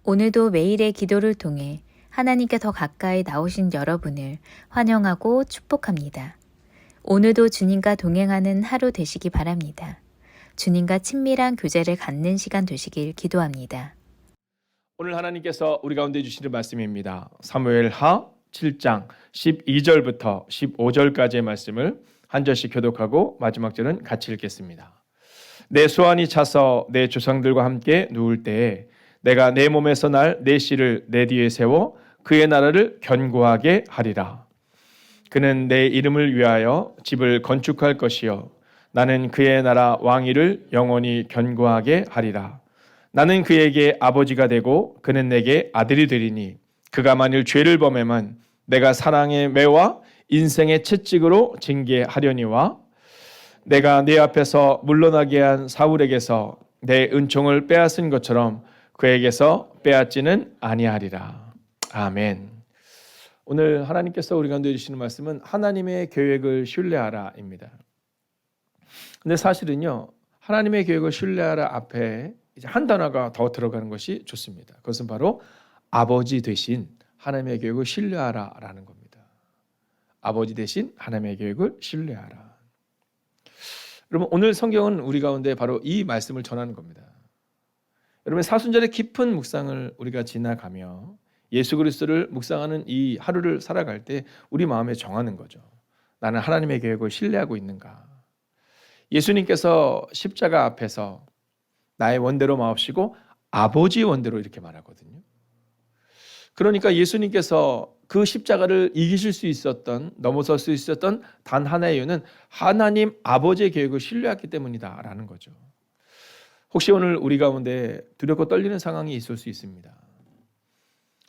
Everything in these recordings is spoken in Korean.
오늘도 매일의 기도를 통해 하나님께 더 가까이 나오신 여러분을 환영하고 축복합니다. 오늘도 주님과 동행하는 하루 되시기 바랍니다. 주님과 친밀한 교제를 갖는 시간 되시길 기도합니다. 오늘 하나님께서 우리 가운데 주시는 말씀입니다. 사무엘하 7장 12절부터 15절까지의 말씀을 한 절씩 교독하고 마지막 절은 같이 읽겠습니다. 내 수완이 차서 내 조상들과 함께 누울 때에 내가 내 몸에서 날 내 씨를 내 뒤에 세워 그의 나라를 견고하게 하리라. 그는 내 이름을 위하여 집을 건축할 것이요 나는 그의 나라 왕위를 영원히 견고하게 하리라. 나는 그에게 아버지가 되고 그는 내게 아들이 되리니 그가 만일 죄를 범하면 내가 사랑의 매와 인생의 채찍으로 징계하려니와 내가 네 앞에서 물러나게 한 사울에게서 내 은총을 빼앗은 것처럼 그에게서 빼앗지는 아니하리라. 아멘. 오늘 하나님께서 우리 가운데 주시는 말씀은 하나님의 계획을 신뢰하라입니다. 근데 사실은요, 하나님의 계획을 신뢰하라 앞에 이제 한 단어가 더 들어가는 것이 좋습니다. 그것은 바로 아버지 되신 하나님의 계획을 신뢰하라라는 겁니다. 아버지 되신 하나님의 계획을 신뢰하라. 여러분, 오늘 성경은 우리 가운데 바로 이 말씀을 전하는 겁니다. 여러분, 사순절의 깊은 묵상을 우리가 지나가며 예수 그리스도를 묵상하는 이 하루를 살아갈 때 우리 마음에 정하는 거죠. 나는 하나님의 계획을 신뢰하고 있는가? 예수님께서 십자가 앞에서 나의 원대로 마옵시고 아버지 원대로 이렇게 말하거든요. 그러니까 예수님께서 그 십자가를 이기실 수 있었던, 넘어설 수 있었던 단 하나의 이유는 하나님 아버지의 계획을 신뢰했기 때문이다라는 거죠. 혹시 오늘 우리 가운데 두렵고 떨리는 상황이 있을 수 있습니다.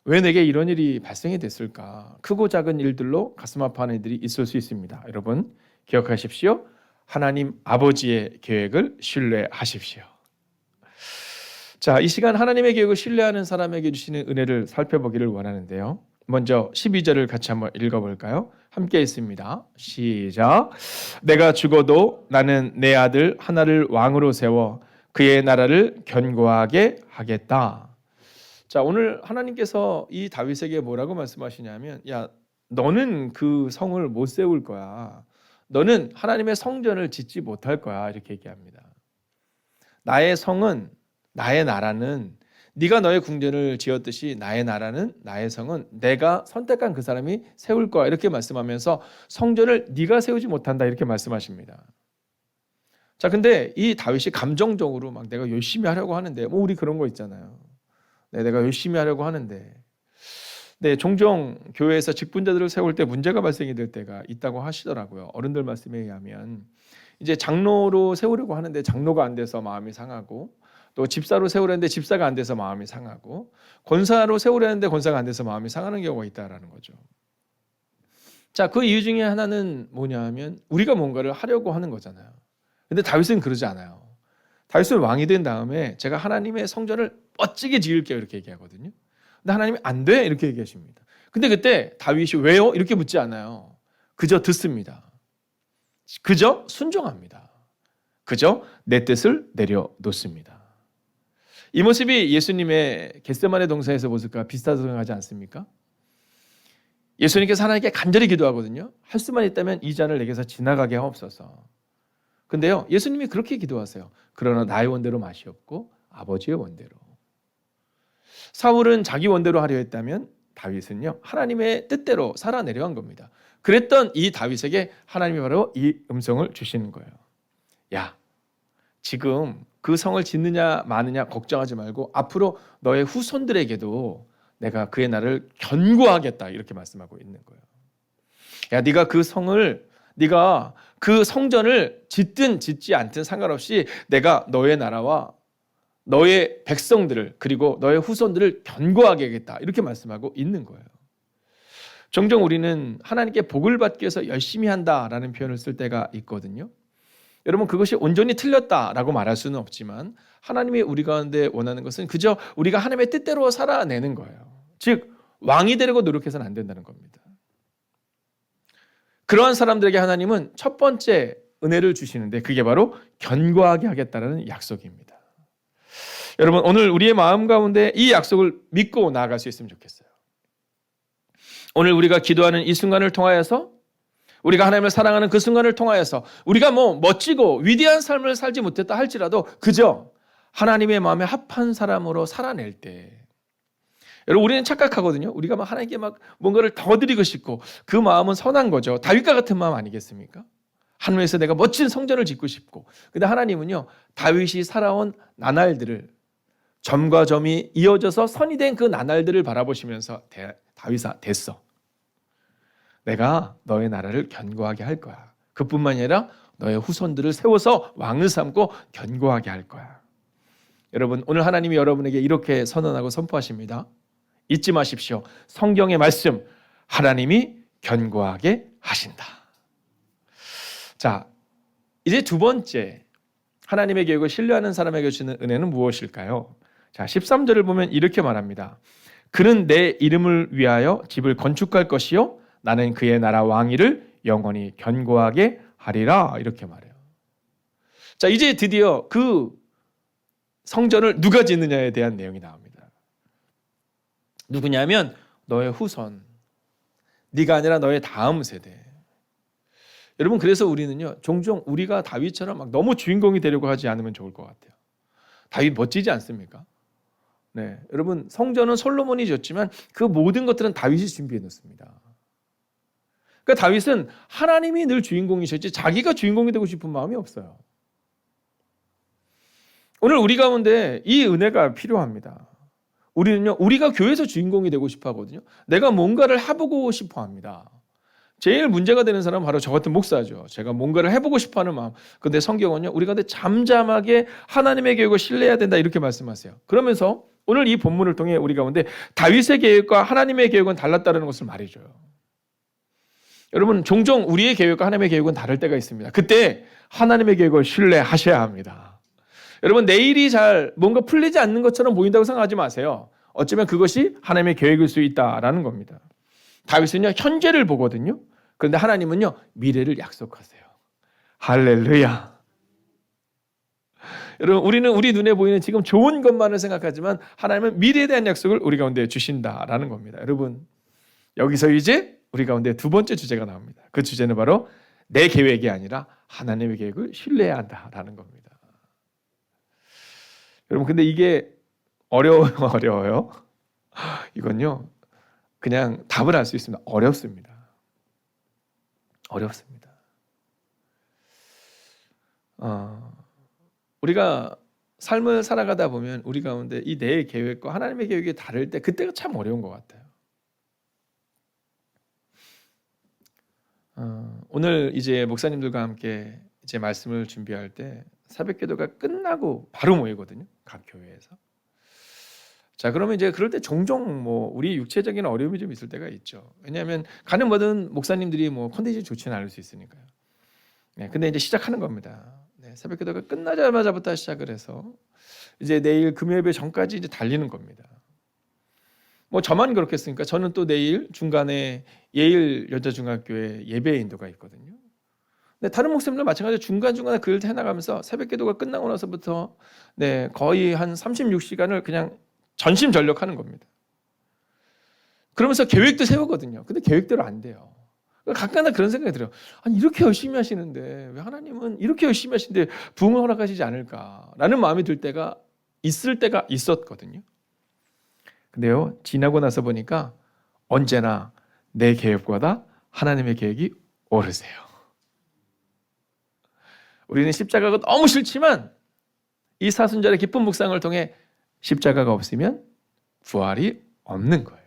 왜 내게 이런 일이 발생이 됐을까? 크고 작은 일들로 가슴 아파하는 일들이 있을 수 있습니다. 여러분 기억하십시오. 하나님 아버지의 계획을 신뢰하십시오. 자, 이 시간 하나님의 계획을 신뢰하는 사람에게 주시는 은혜를 살펴보기를 원하는데요. 먼저 12절을 같이 한번 읽어볼까요? 함께 있습니다. 시작. 내가 죽어도 나는 내 아들 하나를 왕으로 세워 그의 나라를 견고하게 하겠다. 자, 오늘 하나님께서 이 다윗에게 뭐라고 말씀하시냐면, 야, 너는 그 성을 못 세울 거야. 너는 하나님의 성전을 짓지 못할 거야. 이렇게 얘기합니다. 나의 성은, 나의 나라는, 네가 너의 궁전을 지었듯이 나의 나라는, 나의 성은 내가 선택한 그 사람이 세울 거야. 이렇게 말씀하면서 성전을 네가 세우지 못한다. 이렇게 말씀하십니다. 자, 근데 이 다윗이 감정적으로 막 내가 열심히 하려고 하는데, 뭐 우리 그런 거 있잖아요. 네, 내가 열심히 하려고 하는데, 네, 종종 교회에서 직분자들을 세울 때 문제가 발생이 될 때가 있다고 하시더라고요. 어른들 말씀에 의하면 이제 장로로 세우려고 하는데 장로가 안 돼서 마음이 상하고, 또 집사로 세우려는데 집사가 안 돼서 마음이 상하고, 권사로 세우려는데 권사가 안 돼서 마음이 상하는 경우가 있다라는 거죠. 자, 그 이유 중에 하나는 뭐냐 하면 우리가 뭔가를 하려고 하는 거잖아요. 근데 다윗은 그러지 않아요. 다윗은 왕이 된 다음에 제가 하나님의 성전을 멋지게 지을게요 이렇게 얘기하거든요. 근데 하나님이 안 돼 이렇게 얘기하십니다. 근데 그때 다윗이 왜요? 이렇게 묻지 않아요. 그저 듣습니다. 그저 순종합니다. 그저 내 뜻을 내려놓습니다. 이 모습이 예수님의 겟세마네 동산에서 모습과 비슷하다고 하지 않습니까? 예수님께서 하나님께 간절히 기도하거든요. 할 수만 있다면 이 잔을 내게서 지나가게 하옵소서. 근데요, 예수님이 그렇게 기도하세요. 그러나 나의 원대로 마시옵고 아버지의 원대로. 사울은 자기 원대로 하려 했다면 다윗은요, 하나님의 뜻대로 살아 내려간 겁니다. 그랬던 이 다윗에게 하나님이 바로 이 음성을 주시는 거예요. 야, 지금 그 성을 짓느냐 마느냐 걱정하지 말고 앞으로 너의 후손들에게도 내가 그의 나라를 견고하겠다 이렇게 말씀하고 있는 거예요. 야, 네가 그 성전을 짓든 짓지 않든 상관없이 내가 너의 나라와 너의 백성들을 그리고 너의 후손들을 견고하게 하겠다 이렇게 말씀하고 있는 거예요. 종종 우리는 하나님께 복을 받기 위해서 열심히 한다라는 표현을 쓸 때가 있거든요. 여러분, 그것이 온전히 틀렸다라고 말할 수는 없지만 하나님이 우리 가운데 원하는 것은 그저 우리가 하나님의 뜻대로 살아내는 거예요. 즉 왕이 되려고 노력해서는 안 된다는 겁니다. 그러한 사람들에게 하나님은 첫 번째 은혜를 주시는데 그게 바로 견고하게 하겠다는 약속입니다. 여러분, 오늘 우리의 마음 가운데 이 약속을 믿고 나아갈 수 있으면 좋겠어요. 오늘 우리가 기도하는 이 순간을 통하여서, 우리가 하나님을 사랑하는 그 순간을 통하여서 우리가 뭐 멋지고 위대한 삶을 살지 못했다 할지라도 그저 하나님의 마음에 합한 사람으로 살아낼 때, 여러분, 우리는 착각하거든요. 우리가 막 하나님께 막 뭔가를 더 드리고 싶고, 그 마음은 선한 거죠. 다윗과 같은 마음 아니겠습니까? 하늘에서 내가 멋진 성전을 짓고 싶고. 근데 하나님은요, 다윗이 살아온 나날들을, 점과 점이 이어져서 선이 된 그 나날들을 바라보시면서 다윗아, 됐어. 내가 너의 나라를 견고하게 할 거야. 그뿐만 아니라 너의 후손들을 세워서 왕을 삼고 견고하게 할 거야. 여러분, 오늘 하나님이 여러분에게 이렇게 선언하고 선포하십니다. 잊지 마십시오. 성경의 말씀, 하나님이 견고하게 하신다. 자, 이제 두 번째, 하나님의 계획을 신뢰하는 사람에게 주는 은혜는 무엇일까요? 자, 13절을 보면 이렇게 말합니다. 그는 내 이름을 위하여 집을 건축할 것이요 나는 그의 나라 왕위를 영원히 견고하게 하리라. 이렇게 말해요. 자, 이제 드디어 그 성전을 누가 짓느냐에 대한 내용이 나옵니다. 누구냐면 너의 후손, 네가 아니라 너의 다음 세대. 여러분, 그래서 우리는요, 종종 우리가 다윗처럼 막 너무 주인공이 되려고 하지 않으면 좋을 것 같아요. 다윗 멋지지 않습니까? 네, 여러분, 성전은 솔로몬이 졌지만 그 모든 것들은 다윗이 준비해 놓습니다. 그러니까 다윗은 하나님이 늘 주인공이셨지 자기가 주인공이 되고 싶은 마음이 없어요. 오늘 우리 가운데 이 은혜가 필요합니다. 우리는요, 우리가 교회에서 주인공이 되고 싶어 하거든요. 내가 뭔가를 해보고 싶어 합니다. 제일 문제가 되는 사람은 바로 저 같은 목사죠. 제가 뭔가를 해보고 싶어 하는 마음. 근데 성경은요, 우리 가운데 잠잠하게 하나님의 계획을 신뢰해야 된다 이렇게 말씀하세요. 그러면서 오늘 이 본문을 통해 우리 가운데 다윗의 계획과 하나님의 계획은 달랐다는 것을 말해줘요. 여러분, 종종 우리의 계획과 하나님의 계획은 다를 때가 있습니다. 그때 하나님의 계획을 신뢰하셔야 합니다. 여러분, 내일이 잘 뭔가 풀리지 않는 것처럼 보인다고 생각하지 마세요. 어쩌면 그것이 하나님의 계획일 수 있다라는 겁니다. 다윗은요, 현재를 보거든요. 그런데 하나님은요, 미래를 약속하세요. 할렐루야. 여러분, 우리는 우리 눈에 보이는 지금 좋은 것만을 생각하지만 하나님은 미래에 대한 약속을 우리 가운데 주신다라는 겁니다. 여러분, 여기서 이제 우리 가운데 두 번째 주제가 나옵니다. 그 주제는 바로 내 계획이 아니라 하나님의 계획을 신뢰해야 한다라는 겁니다. 여러분, 근데 이게 어려워요. 이건요, 그냥 답을 알 수 있습니다. 어렵습니다. 우리가 삶을 살아가다 보면 우리 가운데 이 내 계획과 하나님의 계획이 다를 때 그때가 참 어려운 것 같아요. 오늘 이제 목사님들과 함께 이제 말씀을 준비할 때 새벽 기도가 끝나고 바로 모이거든요. 각 교회에서. 자, 그러면 이제 그럴 때 종종 뭐 우리 육체적인 어려움이 좀 있을 때가 있죠. 왜냐하면 가는 모든 목사님들이 뭐 컨디션이 좋지는 않을 수 있으니까요. 네, 근데 이제 시작하는 겁니다. 네, 새벽 기도가 끝나자마자부터 시작을 해서 이제 내일 금요일 전까지 이제 달리는 겁니다. 뭐 저만 그렇겠습니까? 저는 또 내일 중간에 예일 여자중학교에 예배 인도가 있거든요. 근데 다른 목사님들 마찬가지로 중간중간에 그 일을 해나가면서 새벽 기도가 끝나고 나서부터 네, 거의 한 36시간을 그냥 전심전력하는 겁니다. 그러면서 계획도 세우거든요. 근데 계획대로 안 돼요. 가끔가다 그런 생각이 들어요. 아니, 이렇게 열심히 하시는데 왜 하나님은 이렇게 열심히 하시는데 부흥을 허락하시지 않을까라는 마음이 들 때가 있을 때가 있었거든요. 근데요, 지나고 나서 보니까 언제나 내 계획보다 하나님의 계획이 오르세요. 우리는 십자가가 너무 싫지만 이 사순절의 기쁜 묵상을 통해 십자가가 없으면 부활이 없는 거예요.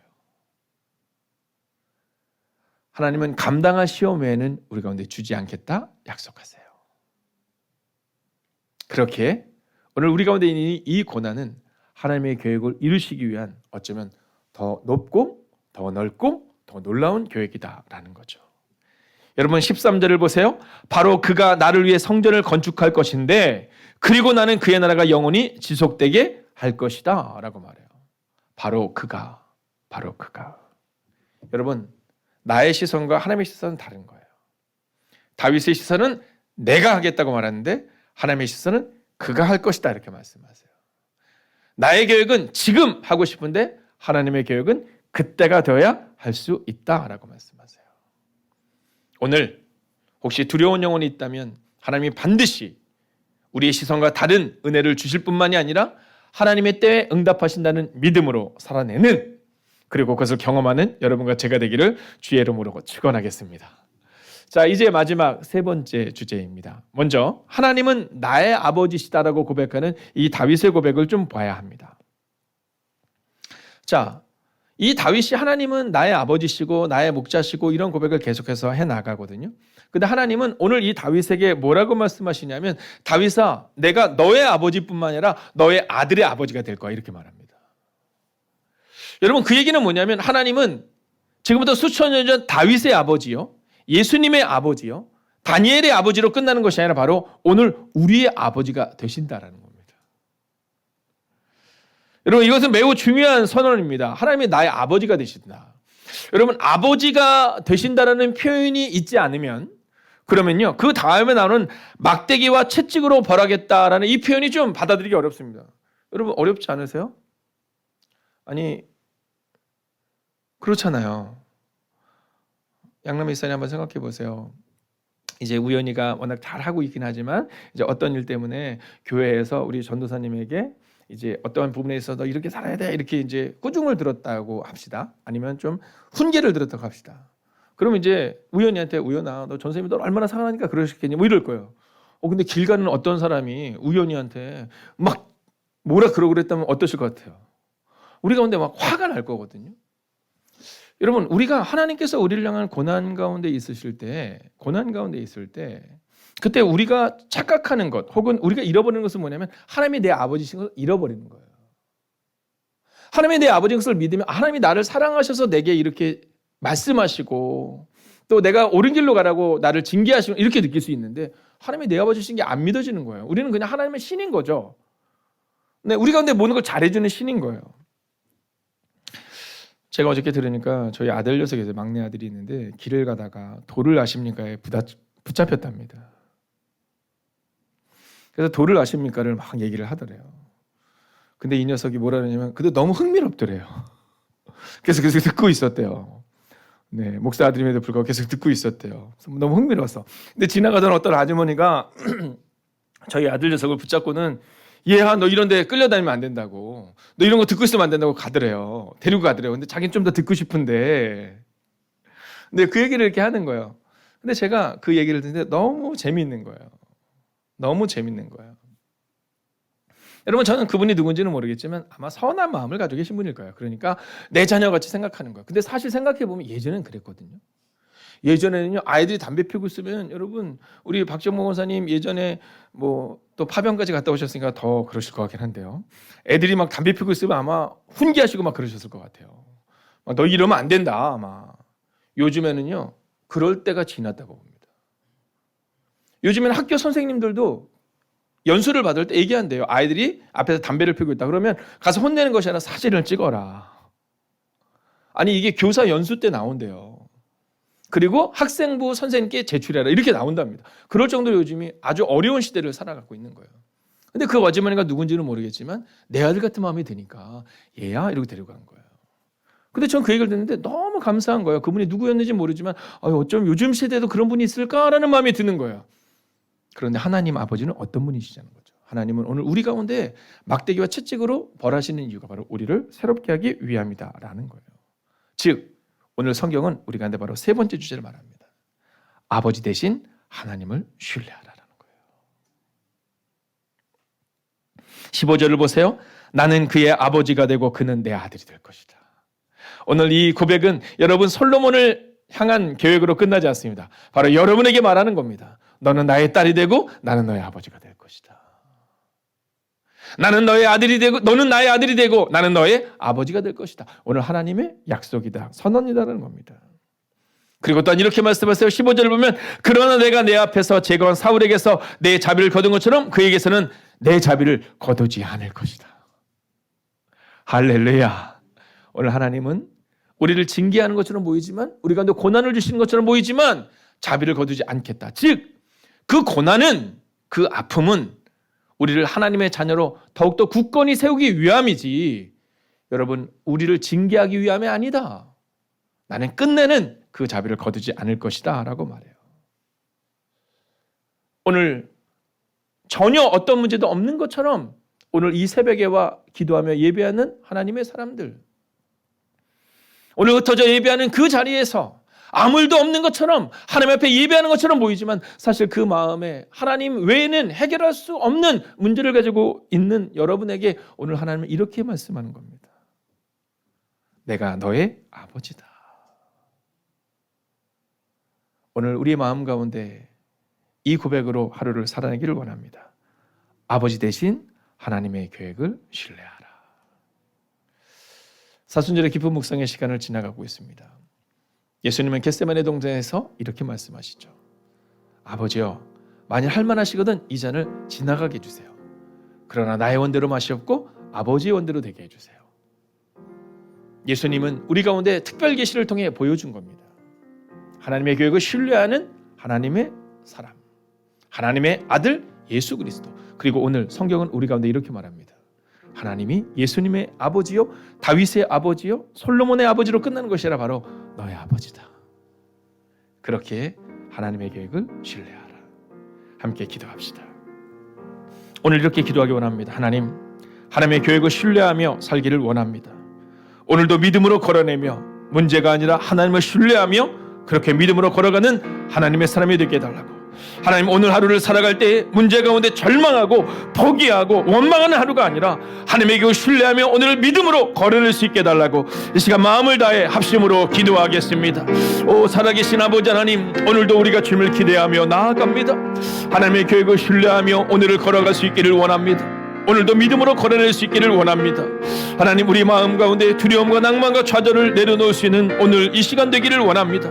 하나님은 감당할 시험 외에는 우리 가운데 주지 않겠다 약속하세요. 그렇게 오늘 우리 가운데 있는 이 고난은 하나님의 계획을 이루시기 위한 어쩌면 더 높고 더 넓고 더 놀라운 계획이다라는 거죠. 여러분, 13절을 보세요. 바로 그가 나를 위해 성전을 건축할 것인데 그리고 나는 그의 나라가 영원히 지속되게 할 것이다 라고 말해요. 바로 그가. 여러분, 나의 시선과 하나님의 시선은 다른 거예요. 다윗의 시선은 내가 하겠다고 말하는데 하나님의 시선은 그가 할 것이다 이렇게 말씀하세요. 나의 계획은 지금 하고 싶은데 하나님의 계획은 그때가 되어야 할 수 있다라고 말씀하세요. 오늘 혹시 두려운 영혼이 있다면 하나님이 반드시 우리의 시선과 다른 은혜를 주실 뿐만이 아니라 하나님의 때에 응답하신다는 믿음으로 살아내는, 그리고 그것을 경험하는 여러분과 제가 되기를 주의 이름으로 축원하겠습니다. 자, 이제 마지막 세 번째 주제입니다. 먼저 하나님은 나의 아버지시다라고 고백하는 이 다윗의 고백을 좀 봐야 합니다. 자, 이 다윗이 하나님은 나의 아버지시고 나의 목자시고 이런 고백을 계속해서 해나가거든요. 근데 하나님은 오늘 이 다윗에게 뭐라고 말씀하시냐면, 다윗아, 내가 너의 아버지뿐만 아니라 너의 아들의 아버지가 될 거야, 이렇게 말합니다. 여러분, 그 얘기는 뭐냐면 하나님은 지금부터 수천 년 전 다윗의 아버지요, 예수님의 아버지요, 다니엘의 아버지로 끝나는 것이 아니라 바로 오늘 우리의 아버지가 되신다라는 겁니다. 여러분, 이것은 매우 중요한 선언입니다. 하나님이 나의 아버지가 되신다. 여러분, 아버지가 되신다라는 표현이 있지 않으면, 그러면요, 그 다음에 나오는 막대기와 채찍으로 벌하겠다라는 이 표현이 좀 받아들이기 어렵습니다. 여러분, 어렵지 않으세요? 아니, 그렇잖아요. 양남의 이사님 한번 생각해 보세요. 이제 우연히가 워낙 잘하고 있긴 하지만 이제 어떤 일 때문에 교회에서 우리 전도사님에게 이제 어떠한 부분에 있어서 너 이렇게 살아야 돼, 이렇게 이제 꾸중을 들었다고 합시다. 아니면 좀 훈계를 들었다고 합시다. 그러면 이제 우연히한테, 우연아, 너 전선생님이 너 얼마나 사랑하니까 그러셨겠니? 뭐 이럴 거예요. 근데 길 가는 어떤 사람이 우연히한테 막 뭐라 그러고 그랬다면 어떠실 것 같아요? 우리 가운데 막 화가 날 거거든요. 여러분, 우리가 하나님께서 우리를 향한 고난 가운데 있으실 때, 그때 우리가 착각하는 것 혹은 우리가 잃어버리는 것은 뭐냐면 하나님이 내 아버지신 것을 잃어버리는 거예요. 하나님이 내 아버지인 것을 믿으면 하나님이 나를 사랑하셔서 내게 이렇게 말씀하시고 또 내가 옳은 길로 가라고 나를 징계하시고 이렇게 느낄 수 있는데, 하나님이 내 아버지신 게 안 믿어지는 거예요. 우리는 그냥 하나님의 신인 거죠. 네, 우리 가운데 모든 걸 잘해주는 신인 거예요. 제가 어저께 들으니까 저희 아들 녀석에서 막내 아들이 있는데 길을 가다가 돌을 아십니까에 붙잡혔답니다. 그래서 돌을 아십니까를 막 얘기를 하더래요. 근데 이 녀석이 뭐라 그러냐면 근데 너무 흥미롭더래요. 그래서 계속 듣고 있었대요. 네, 목사 아들임에도 불구하고 계속 듣고 있었대요. 너무 흥미로웠어. 근데 지나가던 어떤 아주머니가 저희 아들 녀석을 붙잡고는 얘야, 너 이런 데 끌려다니면 안 된다고, 너 이런 거 듣고 있으면 안 된다고 가더래요. 데리고 가더래요. 근데 자기는 좀 더 듣고 싶은데, 근데 그 얘기를 이렇게 하는 거예요. 근데 제가 그 얘기를 듣는데 너무 재미있는 거예요. 너무 재밌는 거예요. 여러분, 저는 그분이 누군지는 모르겠지만 아마 선한 마음을 가지고 계신 분일 거예요. 그러니까 내 자녀같이 생각하는 거예요. 근데 사실 생각해보면 예전엔 그랬거든요. 예전에는요, 아이들이 담배 피우고 있으면, 여러분, 우리 박정모 권사님 예전에 뭐 또 파병까지 갔다 오셨으니까 더 그러실 것 같긴 한데요. 애들이 막 담배 피우고 있으면 아마 훈계하시고 막 그러셨을 것 같아요. 너 이러면 안 된다, 아마. 요즘에는요, 그럴 때가 지났다고 봅니다. 요즘에는 학교 선생님들도 연수를 받을 때 얘기한대요. 아이들이 앞에서 담배를 피우고 있다. 그러면 가서 혼내는 것이 아니라 사진을 찍어라. 아니, 이게 교사 연수 때 나온대요. 그리고 학생부 선생님께 제출해라, 이렇게 나온답니다. 그럴 정도로 요즘이 아주 어려운 시대를 살아가고 있는 거예요. 근데 그 아주머니가 누군지는 모르겠지만 내 아들 같은 마음이 드니까 얘야, 이러고 데려간 거예요. 근데 전 그 얘기를 듣는데 너무 감사한 거예요. 그분이 누구였는지 모르지만 어쩜 요즘 시대에도 그런 분이 있을까라는 마음이 드는 거예요. 그런데 하나님 아버지는 어떤 분이시냐는 거죠. 하나님은 오늘 우리 가운데 막대기와 채찍으로 벌하시는 이유가 바로 우리를 새롭게 하기 위함이다라는 거예요. 즉 오늘 성경은 우리 가운데 바로 세 번째 주제를 말합니다. 아버지 대신 하나님을 신뢰하라는 거예요. 15절을 보세요. 나는 그의 아버지가 되고 그는 내 아들이 될 것이다. 오늘 이 고백은 여러분 솔로몬을 향한 계획으로 끝나지 않습니다. 바로 여러분에게 말하는 겁니다. 너는 나의 딸이 되고 나는 너의 아버지가 될 것이다. 나는 너의 아들이 되고 너는 나의 아들이 되고 나는 너의 아버지가 될 것이다. 오늘 하나님의 약속이다, 선언이다라는 겁니다. 그리고 또한 이렇게 말씀하세요. 15절을 보면 그러나 내가 내 앞에서 제거한 사울에게서 내 자비를 거둔 것처럼 그에게서는 내 자비를 거두지 않을 것이다. 할렐루야. 오늘 하나님은 우리를 징계하는 것처럼 보이지만, 우리 가운데 고난을 주시는 것처럼 보이지만 자비를 거두지 않겠다. 즉 그 고난은, 그 아픔은 우리를 하나님의 자녀로 더욱더 굳건히 세우기 위함이지, 여러분, 우리를 징계하기 위함이 아니다. 나는 끝내는 그 자비를 거두지 않을 것이다 라고 말해요. 오늘 전혀 어떤 문제도 없는 것처럼 오늘 이 새벽에와 기도하며 예배하는 하나님의 사람들, 오늘 흩어져 예배하는 그 자리에서 아무 일도 없는 것처럼 하나님 앞에 예배하는 것처럼 보이지만 사실 그 마음에 하나님 외에는 해결할 수 없는 문제를 가지고 있는 여러분에게 오늘 하나님은 이렇게 말씀하는 겁니다. 내가 너의 아버지다. 오늘 우리의 마음 가운데 이 고백으로 하루를 살아내기를 원합니다. 아버지 대신 하나님의 계획을 신뢰하라. 사순절의 깊은 묵상의 시간을 지나가고 있습니다. 예수님은 겟세마네 동산에서 이렇게 말씀하시죠. 아버지여, 만일 할만하시거든 이 잔을 지나가게 해주세요. 그러나 나의 원대로 마시옵고 아버지의 원대로 되게 해주세요. 예수님은 우리 가운데 특별 계시를 통해 보여준 겁니다. 하나님의 계획을 신뢰하는 하나님의 사람, 하나님의 아들 예수 그리스도. 그리고 오늘 성경은 우리 가운데 이렇게 말합니다. 하나님이 예수님의 아버지요, 다윗의 아버지요, 솔로몬의 아버지로 끝나는 것이라 바로 너의 아버지다. 그렇게 하나님의 계획을 신뢰하라. 함께 기도합시다. 오늘 이렇게 기도하기 원합니다. 하나님, 하나님의 계획을 신뢰하며 살기를 원합니다. 오늘도 믿음으로 걸어내며 문제가 아니라 하나님을 신뢰하며 그렇게 믿음으로 걸어가는 하나님의 사람이 되게 해달라고. 하나님, 오늘 하루를 살아갈 때 문제 가운데 절망하고 포기하고 원망하는 하루가 아니라 하나님의 계획을 신뢰하며 오늘을 믿음으로 걸어낼 수 있게 해달라고 이 시간 마음을 다해 합심으로 기도하겠습니다. 오 살아계신 아버지 하나님, 오늘도 우리가 주님을 기대하며 나아갑니다. 하나님의 계획을 신뢰하며 오늘을 걸어갈 수 있기를 원합니다. 오늘도 믿음으로 걸어낼 수 있기를 원합니다. 하나님, 우리 마음 가운데 두려움과 낭만과 좌절을 내려놓을 수 있는 오늘 이 시간 되기를 원합니다.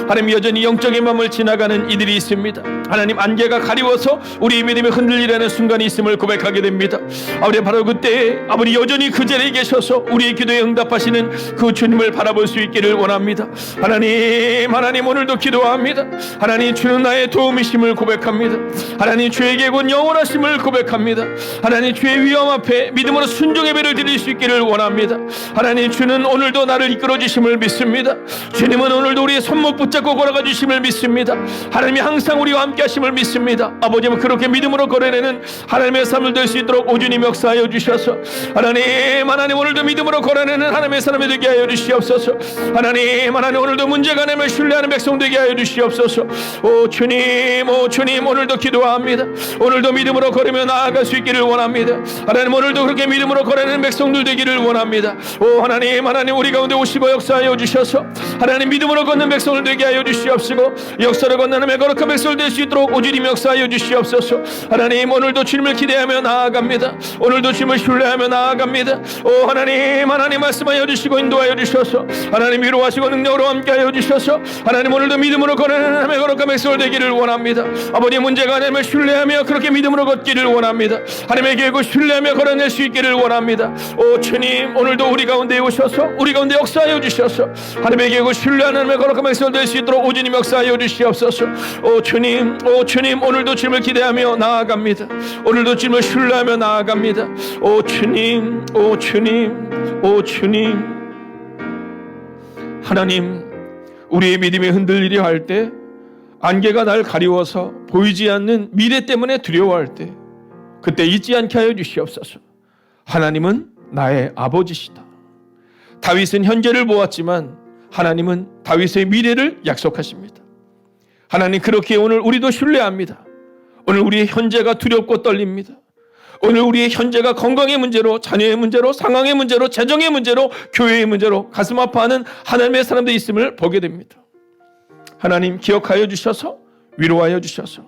하나님, 여전히 영적인 마음을 지나가는 이들이 있습니다. 하나님, 안개가 가리워서 우리 믿음이 흔들리라는 순간이 있음을 고백하게 됩니다. 아버지, 바로 그때 아버지 여전히 그 자리에 계셔서 우리의 기도에 응답하시는 그 주님을 바라볼 수 있기를 원합니다. 하나님 오늘도 기도합니다. 하나님, 주는 나의 도움이심을 고백합니다. 하나님, 주의 계획은 영원하심을 고백합니다. 하나님, 주의 위험 앞에 믿음으로 순종 예배를 드릴 수 있기를 원합니다. 하나님, 주는 오늘도 나를 이끌어 주심을 믿습니다. 주님은 오늘도 우리의 손목 붙잡고 걸어가 주심을 믿습니다. 하나님이 항상 우리와 함께 하심을 믿습니다. 아버지는 그렇게 믿음으로 걸어내는 하나님의 삶을 될 수 있도록 오주님 역사하여 주셔서 하나님 오늘도 믿음으로 걸어내는 하나님의 사람이 되게 하여 주시옵소서. 하나님 오늘도 문제가 되면 신뢰하는 백성 되게 하여 주시옵소서. 오 주님 오늘도 기도합니다. 오늘도 믿음으로 걸으며 나아갈 수 있기를 원합니다. 하나님, 오늘도 그렇게 믿음으로 걸어내는 백성들 되기를 원합니다. 오 하나님 우리 가운데 오시고 역사하여 주셔서 하나님 믿음으로 걷는 백성을 되게 하여 주시옵시고 역사를 건너는 거룩한 백성을 될 수 있도록 오주님 역사하여 주시옵소서. 하나님, 오늘도 주님을 기대하며 나아갑니다. 오늘도 주님을 신뢰하며 나아갑니다. 오 하나님 말씀하여 주시고 인도하여 주셔서 하나님 위로하시고 능력으로 함께하여 주셔서 하나님, 오늘도 믿음으로 걸어내는 하나님의 거룩한 백성을 되기를 원합니다. 아버지, 문제가 되면 신뢰하며 그렇게 믿음으로 걷기를 원합니다. 하나님의 계획을 신뢰하며 걸어낼 수 있기를 원합니다. 오 주님, 오늘도 우리 가운데 오셔서 우리 가운데 역사하여 주셔서 하나님의 계획을 신뢰하는 하나님의 거룩한 백성을 될 수 있도록 오주님 역사하여 주시옵소서. 오 주님 오늘도 주님을 기대하며 나아갑니다. 오늘도 주님을 신뢰하며 나아갑니다. 오 주님 하나님, 우리의 믿음이 흔들리려 할 때, 안개가 날 가리워서 보이지 않는 미래 때문에 두려워할 때 그때 잊지 않게 하여 주시옵소서. 하나님은 나의 아버지시다. 다윗은 현재를 보았지만 하나님은 다윗의 미래를 약속하십니다. 하나님, 그렇게 오늘 우리도 신뢰합니다. 오늘 우리의 현재가 두렵고 떨립니다. 오늘 우리의 현재가 건강의 문제로, 자녀의 문제로, 상황의 문제로, 재정의 문제로, 교회의 문제로 가슴 아파하는 하나님의 사람들이 있음을 보게 됩니다. 하나님, 기억하여 주셔서 위로하여 주셔서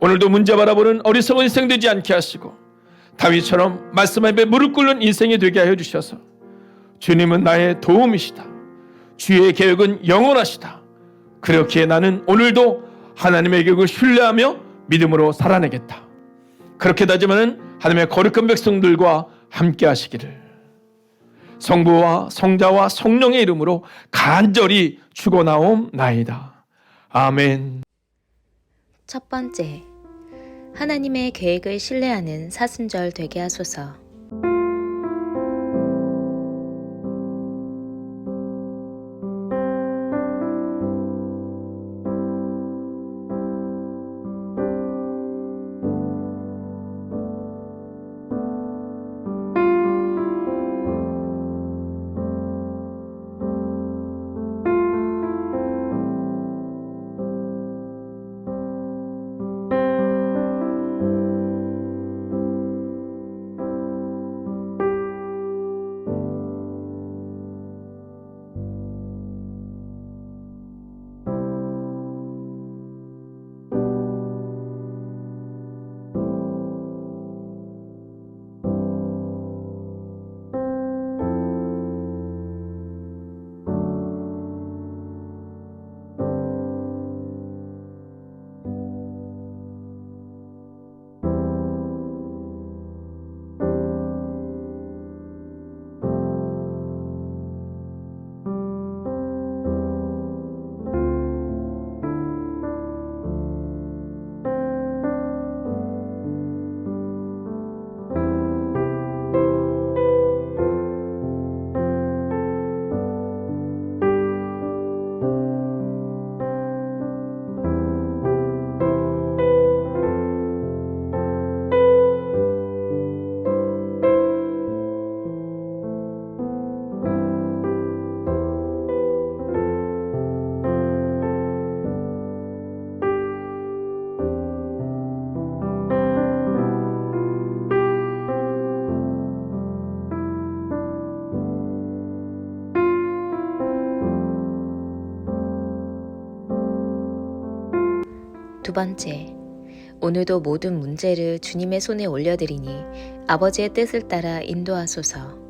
오늘도 문제 바라보는 어리석은 인생 되지 않게 하시고 다윗처럼 말씀 앞에 무릎 꿇는 인생이 되게 하여 주셔서 주님은 나의 도움이시다. 주의 계획은 영원하시다. 그렇게 나는 오늘도 하나님의 계획을 신뢰하며 믿음으로 살아내겠다. 그렇게 다짐하는 하나님의 거룩한 백성들과 함께 하시기를 성부와 성자와 성령의 이름으로 간절히 축원하옵나이다. 아멘. 첫 번째, 하나님의 계획을 신뢰하는 사순절 되게 하소서. 두 번째, 오늘도 모든 문제를 주님의 손에 올려드리니 아버지의 뜻을 따라 인도하소서.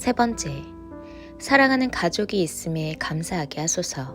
세 번째, 사랑하는 가족이 있음에 감사하게 하소서.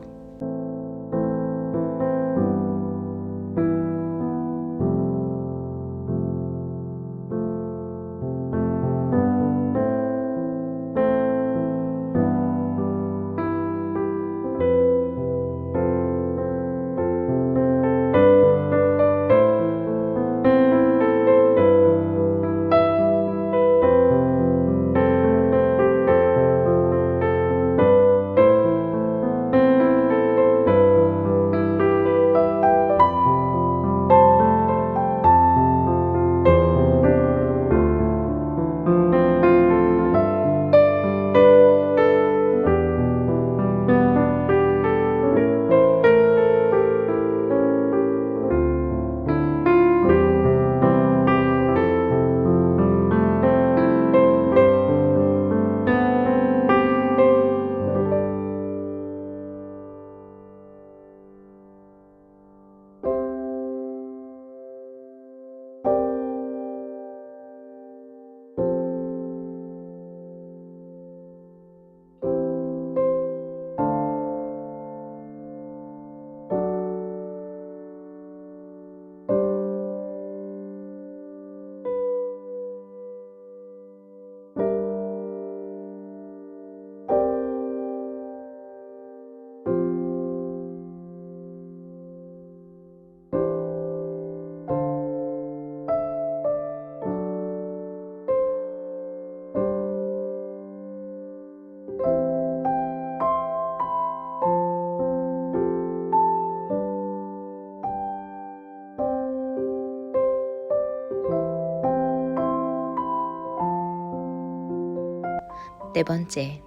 네 번째,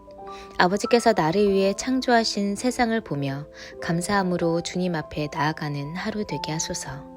아버지께서 나를 위해 창조하신 세상을 보며 감사함으로 주님 앞에 나아가는 하루 되게 하소서.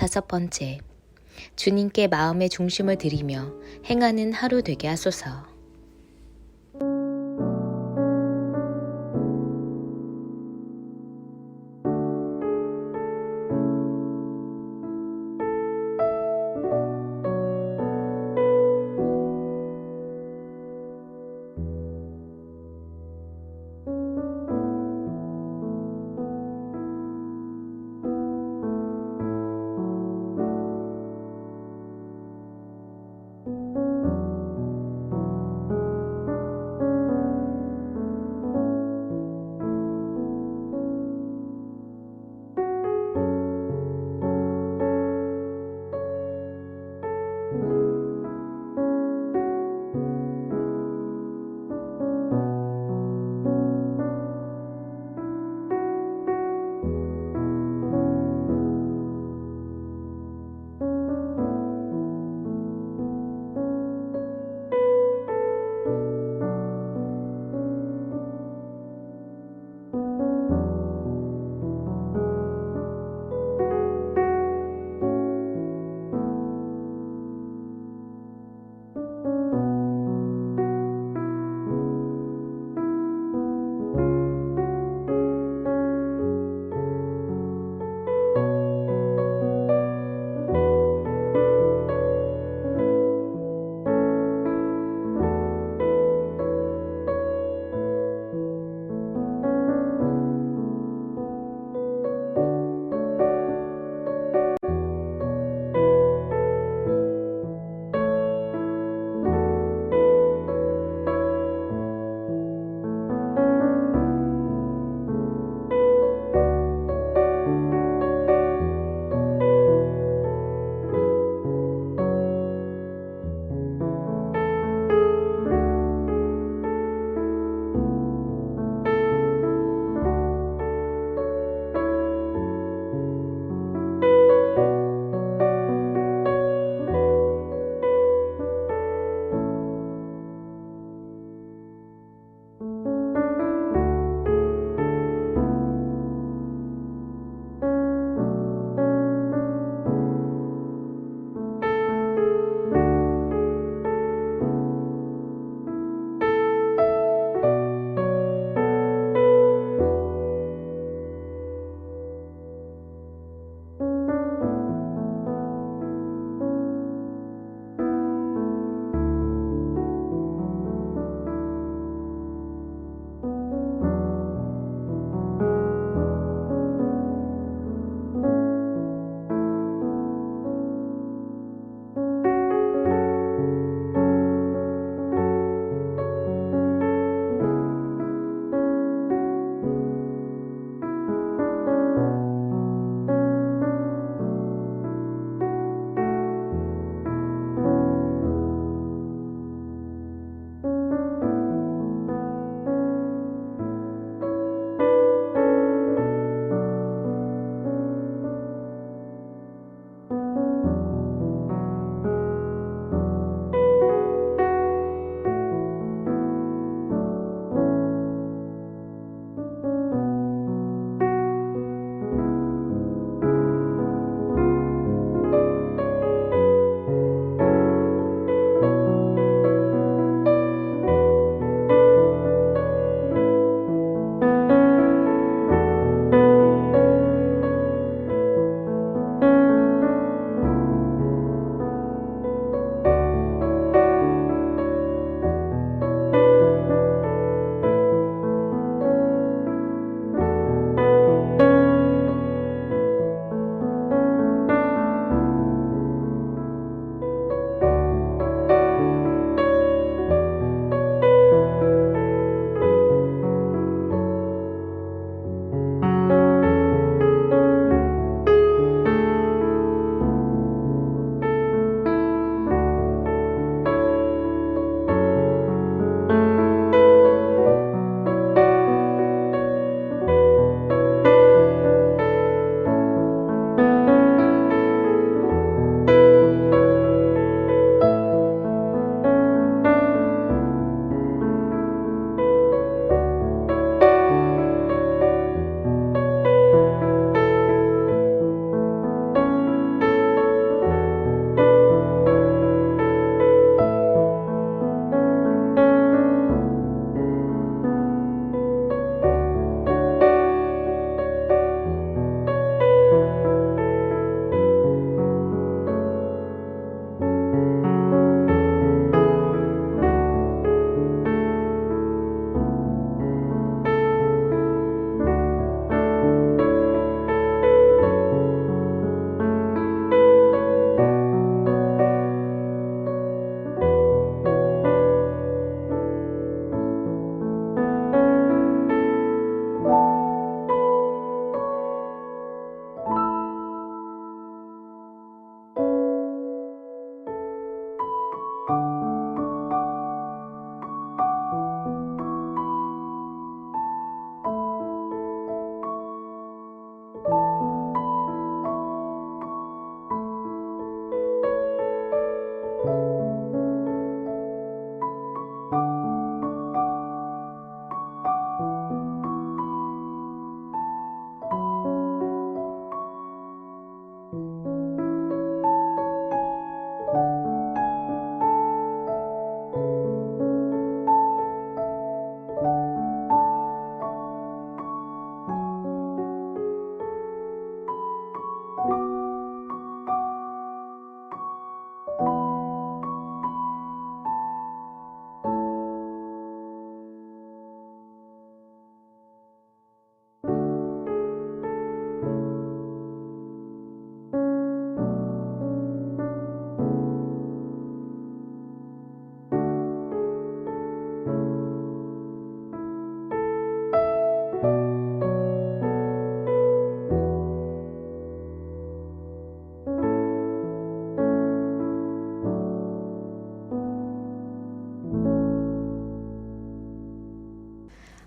다섯 번째, 주님께 마음의 중심을 드리며 행하는 하루 되게 하소서.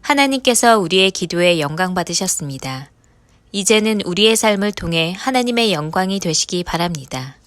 하나님께서 우리의 기도에 영광 받으셨습니다. 이제는 우리의 삶을 통해 하나님의 영광이 되시기 바랍니다.